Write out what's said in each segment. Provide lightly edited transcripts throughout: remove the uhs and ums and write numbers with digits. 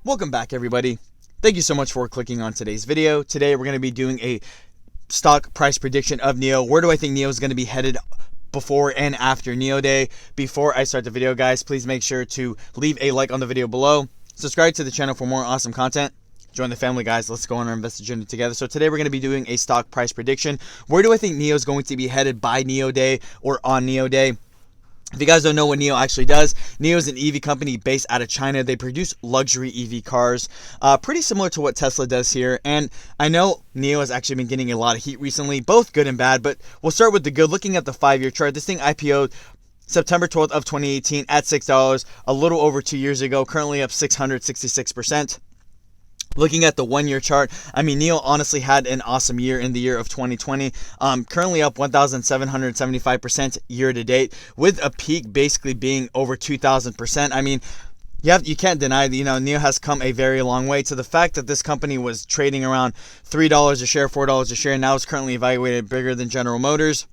Welcome back, everybody. Thank you so much for clicking on today's video. Today we're going to be doing a stock price prediction of NIO. Where do I think NIO is going to be headed before and after NIO Day? Before I start the video, guys, please make sure to leave a like on the video below. Subscribe to the channel for more awesome content. Join the family, guys. Let's go on our investor journey together. So today we're going to be doing a stock price prediction. Where do I think NIO is going to be headed by NIO Day or on NIO Day? If you guys don't know what NIO actually does, NIO is an EV company based out of China. They produce luxury EV cars, pretty similar to what Tesla does here. And I know NIO has actually been getting a lot of heat recently, both good and bad, but we'll start with the good. Looking at the 5-year chart, this thing IPO'd September 12th of 2018 at $6, a little over 2 years ago, currently up 666%. Looking at the 1-year chart, I mean, NIO honestly had an awesome year in the year of 2020. Currently up 1,775% year to date, with a peak basically being over 2,000%. I mean, you can't deny that, NIO has come a very long way. To the fact that this company was trading around $3 a share, $4 a share, and now it's currently evaluated bigger than General Motors.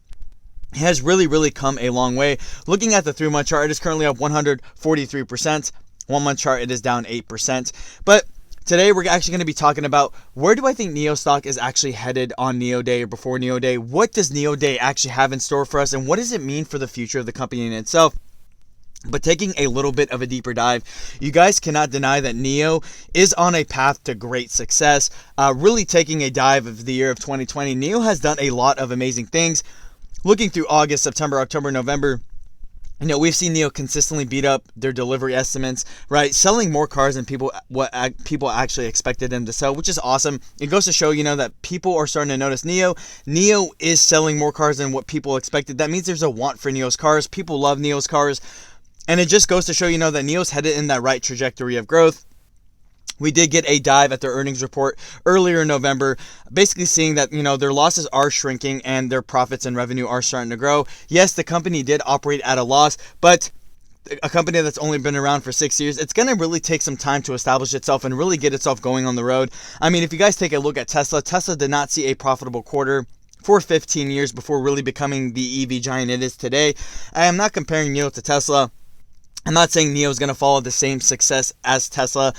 It has really come a long way. Looking at the 3-month chart, it is currently up 143%. 1-month chart, it is down 8%. But today, we're actually going to be talking about where do I think NIO stock is actually headed on NIO Day or before NIO Day? What does NIO Day actually have in store for us? And what does it mean for the future of the company in itself? But taking a little bit of a deeper dive, you guys cannot deny that NIO is on a path to great success. Really taking a dive of the year of 2020, NIO has done a lot of amazing things. Looking through August, September, October, November, we've seen NIO consistently beat up their delivery estimates, right? Selling more cars than people actually expected them to sell, which is awesome. It goes to show, that people are starting to notice NIO. NIO is selling more cars than what people expected. That means there's a want for NIO's cars. People love NIO's cars. And it just goes to show, that NIO's headed in that right trajectory of growth. We did get a dive at their earnings report earlier in November, basically seeing that, their losses are shrinking and their profits and revenue are starting to grow. Yes, the company did operate at a loss, but a company that's only been around for 6 years, it's going to really take some time to establish itself and really get itself going on the road. I mean, if you guys take a look at Tesla did not see a profitable quarter for 15 years before really becoming the EV giant it is today. I am not comparing NIO to Tesla. I'm not saying NIO is going to follow the same success as Tesla,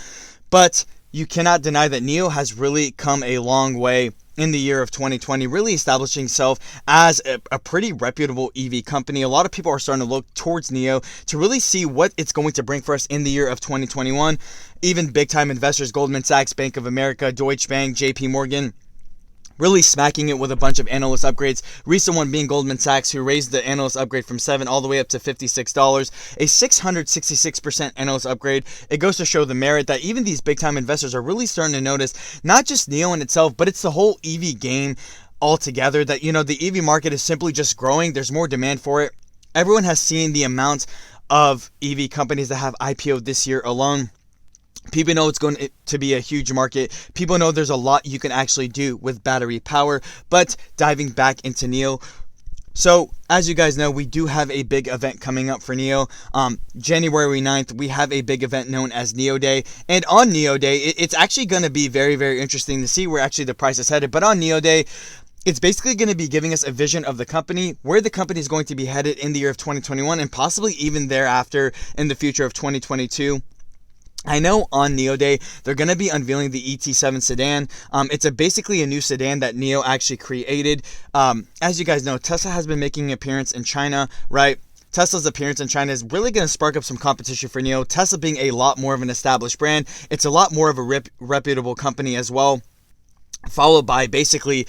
but you cannot deny that NIO has really come a long way in the year of 2020, really establishing itself as a pretty reputable EV company. A lot of people are starting to look towards NIO to really see what it's going to bring for us in the year of 2021. Even big-time investors, Goldman Sachs, Bank of America, Deutsche Bank, JP Morgan, really smacking it with a bunch of analyst upgrades. Recent one being Goldman Sachs, who raised the analyst upgrade from $7 all the way up to $56, a 666% analyst upgrade. It goes to show the merit that even these big time investors are really starting to notice not just NIO in itself, but it's the whole EV game altogether. That, the EV market is simply just growing. There's more demand for it. Everyone has seen the amount of EV companies that have IPO'd this year alone. People know it's going to be a huge market. People know there's a lot you can actually do with battery power. But diving back into NIO, so as you guys know, we do have a big event coming up for NIO. January 9th, we have a big event known as NIO Day. And on NIO Day, it's actually going to be very interesting to see where actually the price is headed. But on NIO Day, it's basically going to be giving us a vision of the company, where the company is going to be headed in the year of 2021, and possibly even thereafter in the future of 2022. I know on NIO Day, they're going to be unveiling the ET7 sedan. It's basically a new sedan that NIO actually created. As you guys know, Tesla has been making an appearance in China, right? Tesla's appearance in China is really going to spark up some competition for NIO. Tesla being a lot more of an established brand, it's a lot more of a reputable company as well, followed by basically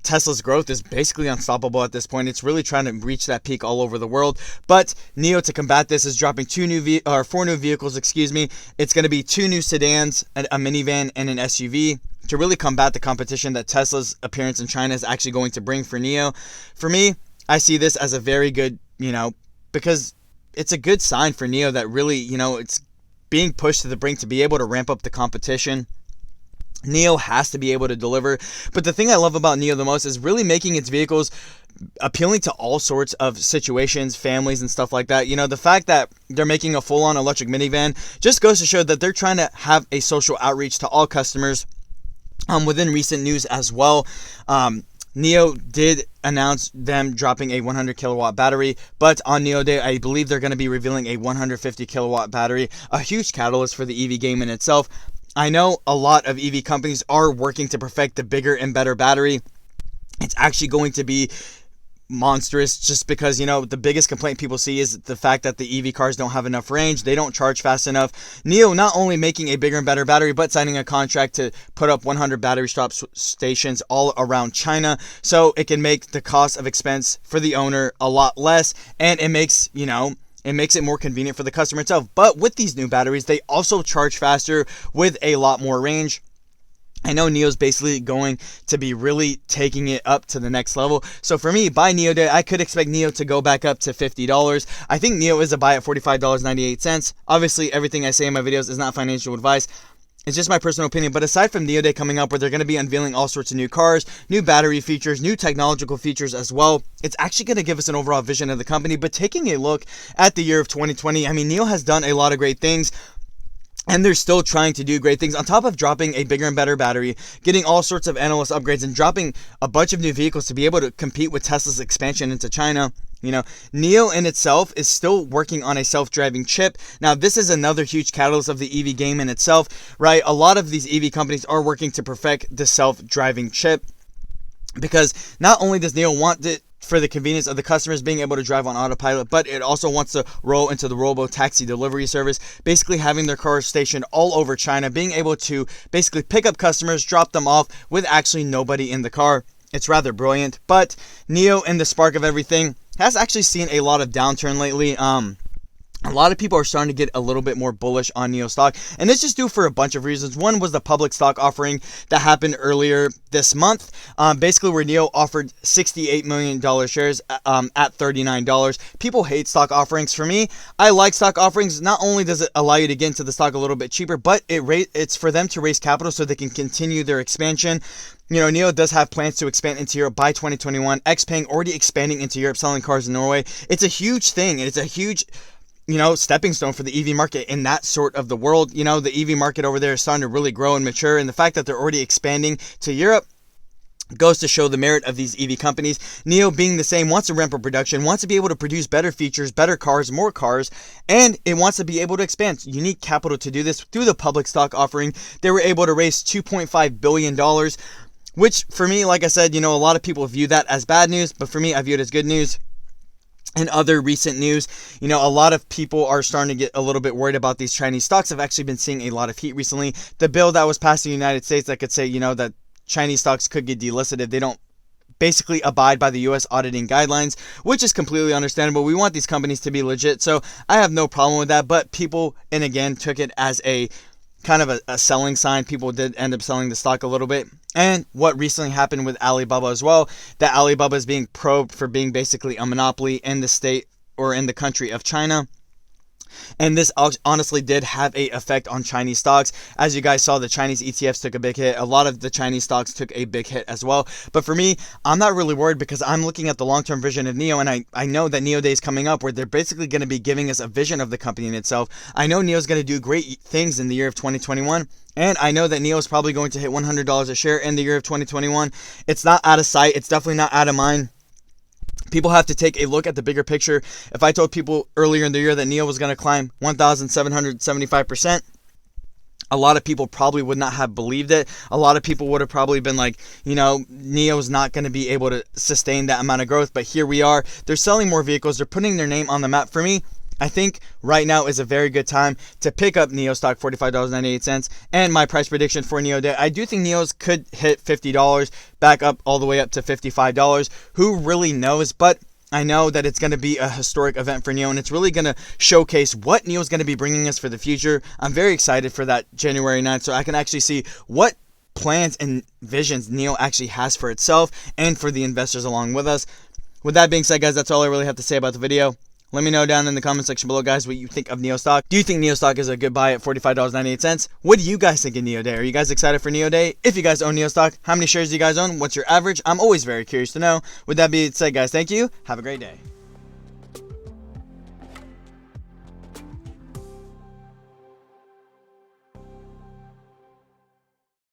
Tesla's growth is basically unstoppable at this point. It's really trying to reach that peak all over the world. But NIO, to combat this, is dropping 4 new vehicles. It's going to be 2 new sedans, a minivan, and an SUV to really combat the competition that Tesla's appearance in China is actually going to bring for NIO. For me, I see this as a very good, because it's a good sign for NIO that really, it's being pushed to the brink to be able to ramp up the competition. NIO has to be able to deliver. But the thing I love about NIO the most is really making its vehicles appealing to all sorts of situations, families, and stuff like that. The fact that they're making a full-on electric minivan just goes to show that they're trying to have a social outreach to all customers. Within recent news as well, NIO did announce them dropping a 100 kilowatt battery, but on NIO Day, I believe they're going to be revealing a 150 kilowatt battery, a huge catalyst for the EV game in itself. I know a lot of EV companies are working to perfect the bigger and better battery. It's actually going to be monstrous, just because, you know, the biggest complaint people see is the fact that the EV cars don't have enough range. They don't charge fast enough. NIO not only making a bigger and better battery, but signing a contract to put up 100 battery swap stations all around China, so it can make the cost of expense for the owner a lot less, and it makes, you know, it makes it more convenient for the customer itself. But with these new batteries, they also charge faster with a lot more range. I know NIO's basically going to be really taking it up to the next level. So for me, by NIO Day, I could expect NIO to go back up to $50. I think NIO is a buy at $45.98. Obviously, everything I say in my videos is not financial advice. It's just my personal opinion. But aside from NIO Day coming up, where they're going to be unveiling all sorts of new cars, new battery features, new technological features as well, it's actually going to give us an overall vision of the company. But taking a look at the year of 2020, I mean, NIO has done a lot of great things, and they're still trying to do great things. On top of dropping a bigger and better battery, getting all sorts of analyst upgrades, and dropping a bunch of new vehicles to be able to compete with Tesla's expansion into China. You know, NIO in itself is still working on a self-driving chip. Now, this is another huge catalyst of the EV game in itself, right? A lot of these EV companies are working to perfect the self-driving chip, because not only does NIO want it for the convenience of the customers being able to drive on autopilot, but it also wants to roll into the Robo Taxi delivery service, basically having their cars stationed all over China, being able to basically pick up customers, drop them off with actually nobody in the car. It's rather brilliant. But NIO, in the spark of everything, has actually seen a lot of downturn lately. A lot of people are starting to get a little bit more bullish on NIO stock, and this is due for a bunch of reasons. One was the public stock offering that happened earlier this month, basically where NIO offered $68 million shares at $39. People hate stock offerings. For me, I like stock offerings. Not only does it allow you to get into the stock a little bit cheaper, but it's for them to raise capital so they can continue their expansion. You know, NIO does have plans to expand into Europe by 2021. XPeng already expanding into Europe, selling cars in Norway. It's a huge thing, and it's a huge, you know, stepping stone for the EV market in that sort of the world. You know, the EV market over there is starting to really grow and mature, and the fact that they're already expanding to Europe goes to show the merit of these EV companies. NIO, being the same, wants to ramp up production, wants to be able to produce better features, better cars, more cars, and it wants to be able to expand. You need capital to do this. Through the public stock offering, they were able to raise $2.5 billion, which for me, like I said, you know, a lot of people view that as bad news, but for me, I view it as good news. In other recent news, you know, a lot of people are starting to get a little bit worried about these Chinese stocks. I've actually been seeing a lot of heat recently. The bill that was passed in the United States that could say, you know, that Chinese stocks could get delisted if they don't basically abide by the U.S. auditing guidelines, which is completely understandable. We want these companies to be legit, so I have no problem with that. But people, and again, took it as a kind of a selling sign. People did end up selling the stock a little bit. And what recently happened with Alibaba as well, that Alibaba is being probed for being basically a monopoly in the state or in the country of China. And this honestly did have a effect on Chinese stocks. As you guys saw, the Chinese ETFs took a big hit. A lot of the Chinese stocks took a big hit as well. But for me, I'm not really worried, because I'm looking at the long-term vision of NIO, and I know that NIO Day is coming up, where they're basically going to be giving us a vision of the company in itself. I know NIO is going to do great things in the year of 2021. And I know that NIO is probably going to hit $100 a share in the year of 2021. It's not out of sight. It's definitely not out of mind. People have to take a look at the bigger picture. If I told people earlier in the year that NIO was going to climb 1,775%, a lot of people probably would not have believed it. A lot of people would have probably been like, you know, NIO's not going to be able to sustain that amount of growth. But here we are. They're selling more vehicles. They're putting their name on the map. For me, I think right now is a very good time to pick up NIO stock, $45.98. And my price prediction for NIO Day, I do think NIO's could hit $50, back up all the way up to $55. Who really knows? But I know that it's going to be a historic event for NIO, and it's really going to showcase what NIO is going to be bringing us for the future. I'm very excited for that January 9th, so I can actually see what plans and visions NIO actually has for itself and for the investors along with us. With that being said, guys, that's all I really have to say about the video. Let me know down in the comment section below, guys, what you think of NIO stock. Do you think NIO stock is a good buy at $45.98? What do you guys think of NIO Day? Are you guys excited for NIO Day? If you guys own NIO stock, how many shares do you guys own? What's your average? I'm always very curious to know. With that being said, guys, thank you. Have a great day.